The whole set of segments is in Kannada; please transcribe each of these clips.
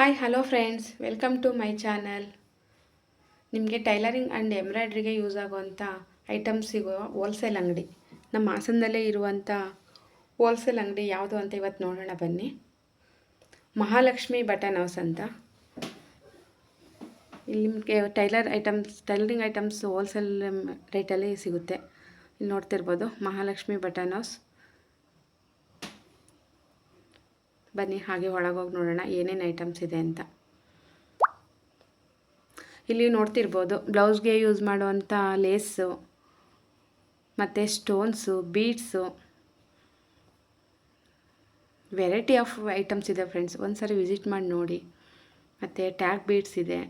Hi hello friends, welcome to my channel. ನಿಮಗೆ ಟೈಲರಿಂಗ್ ಆ್ಯಂಡ್ ಎಂಬ್ರಾಯ್ಡ್ರಿಗೆ ಯೂಸ್ ಆಗುವಂಥ ಐಟಮ್ಸ್ ಸಿಗೋ ಹೋಲ್ಸೇಲ್ ಅಂಗಡಿ, ನಮ್ಮ ಹಾಸನದಲ್ಲೇ ಇರುವಂಥ ಹೋಲ್ಸೇಲ್ ಅಂಗಡಿ ಯಾವುದು ಅಂತ ಇವತ್ತು ನೋಡೋಣ ಬನ್ನಿ. ಮಹಾಲಕ್ಷ್ಮಿ ಬಟನ್ ಹೌಸ್ ಅಂತ. ಇಲ್ಲಿ ನಿಮಗೆ ಟೈಲರಿಂಗ್ ಐಟಮ್ಸ್ ಹೋಲ್ಸೇಲ್ ರೇಟಲ್ಲಿ ಸಿಗುತ್ತೆ. ಇಲ್ಲಿ ನೋಡ್ತಿರ್ಬೋದು ಮಹಾಲಕ್ಷ್ಮಿ ಬಟನ್ ಹೌಸ್. ಬನ್ನಿ ಹಾಗೆ ಒಳಗೋಗಿ ನೋಡೋಣ ಏನೇನು ಐಟಮ್ಸ್ ಇದೆ ಅಂತ. ಇಲ್ಲಿ ನೋಡ್ತಿರ್ಬೋದು ಬ್ಲೌಸ್ಗೆ ಯೂಸ್ ಮಾಡುವಂಥ ಲೇಸು ಮತ್ತು stones, beads, variety of items ಇದೆ ಫ್ರೆಂಡ್ಸ್. ಒಂದು ಸಾರಿ ವಿಸಿಟ್ ಮಾಡಿ ನೋಡಿ. ಮತ್ತು ಟ್ಯಾಗ್ ಬೀಡ್ಸ್ ಇದೆ.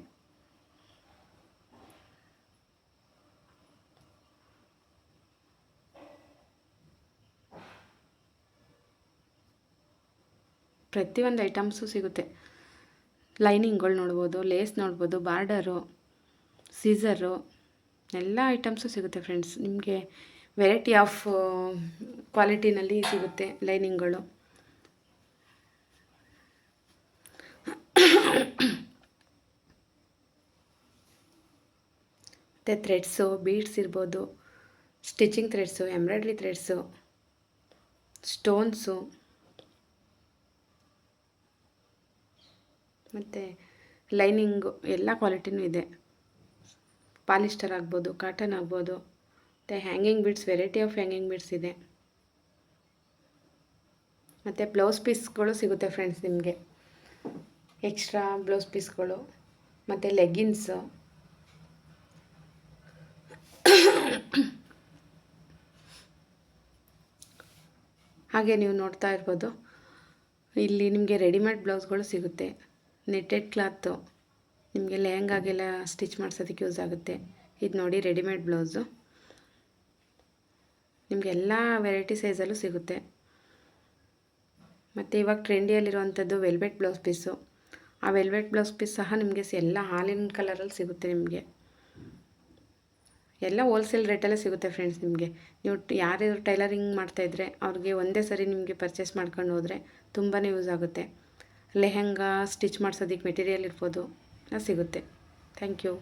ಪ್ರತಿಯೊಂದು ಐಟಮ್ಸು ಸಿಗುತ್ತೆ. ಲೈನಿಂಗ್ಗಳು ನೋಡ್ಬೋದು, ಲೇಸ್ ನೋಡ್ಬೋದು, ಬಾರ್ಡರು, ಸೀಸರು, ಎಲ್ಲ ಐಟಮ್ಸು ಸಿಗುತ್ತೆ ಫ್ರೆಂಡ್ಸ್. ನಿಮಗೆ ವೆರೈಟಿ ಆಫ್ ಕ್ವಾಲಿಟಿನಲ್ಲಿ ಸಿಗುತ್ತೆ ಲೈನಿಂಗ್ಗಳು. ಮತ್ತು ಥ್ರೆಡ್ಸು, ಬೀಡ್ಸ್ ಇರ್ಬೋದು, stitching threads, embroidery threads, stones, ಮತ್ತು ಲೈನಿಂಗು ಎಲ್ಲ ಕ್ವಾಲಿಟಿನೂ ಇದೆ. ಪಾಲಿಸ್ಟರ್ ಆಗ್ಬೋದು, ಕಾಟನ್ ಆಗ್ಬೋದು, ಮತ್ತು hanging beads, variety of hanging beads ಇದೆ. ಮತ್ತು ಬ್ಲೌಸ್ ಪೀಸ್ಗಳು ಸಿಗುತ್ತೆ ಫ್ರೆಂಡ್ಸ್ ನಿಮಗೆ. ಎಕ್ಸ್ಟ್ರಾ ಬ್ಲೌಸ್ ಪೀಸ್ಗಳು ಮತ್ತು ಲೆಗ್ಗಿನ್ಸು, ಹಾಗೆ ನೀವು ನೋಡ್ತಾ ಇರ್ಬೋದು ಇಲ್ಲಿ ನಿಮಗೆ ರೆಡಿಮೇಡ್ ಬ್ಲೌಸ್ಗಳು ಸಿಗುತ್ತೆ. ನೆಟ್ಟೆಡ್ ಕ್ಲಾತು ನಿಮಗೆ ಲೆಹಂಗಾಗೆಲ್ಲ ಸ್ಟಿಚ್ ಮಾಡಿಸೋದಕ್ಕೆ ಯೂಸ್ ಆಗುತ್ತೆ. ಇದು ನೋಡಿ ರೆಡಿಮೇಡ್ ಬ್ಲೌಸು. ನಿಮಗೆ ಎಲ್ಲ ವೆರೈಟಿ ಸೈಜಲ್ಲೂ ಸಿಗುತ್ತೆ. ಮತ್ತು ಇವಾಗ ಟ್ರೆಂಡಿಯಲ್ಲಿರುವಂಥದ್ದು ವೆಲ್ವೆಟ್ ಬ್ಲೌಸ್ ಪೀಸು. ಆ ವೆಲ್ವೆಟ್ ಬ್ಲೌಸ್ ಪೀಸ್ ಸಹ ನಿಮಗೆ ಎಲ್ಲ ಹಾಲಿನ ಕಲರಲ್ಲಿ ಸಿಗುತ್ತೆ. ನಿಮಗೆ ಎಲ್ಲ ಹೋಲ್ಸೇಲ್ ರೇಟಲ್ಲೇ ಸಿಗುತ್ತೆ ಫ್ರೆಂಡ್ಸ್. ನಿಮಗೆ ನೀವು ಯಾರ್ಯಾರು ಟೈಲರಿಂಗ್ ಮಾಡ್ತಾಯಿದ್ರೆ ಅವ್ರಿಗೆ ಒಂದೇ ಸರಿ ನಿಮಗೆ ಪರ್ಚೇಸ್ ಮಾಡ್ಕೊಂಡು ಹೋದರೆ ತುಂಬಾ ಯೂಸ್ ಆಗುತ್ತೆ. ಲೆಹಂಗಾ ಸ್ಟಿಚ್ ಮಾಡಿಸೋದಕ್ಕೆ ಮೆಟೀರಿಯಲ್ ಇರ್ಬೋದು, ಸಿಗುತ್ತೆ. Thank you.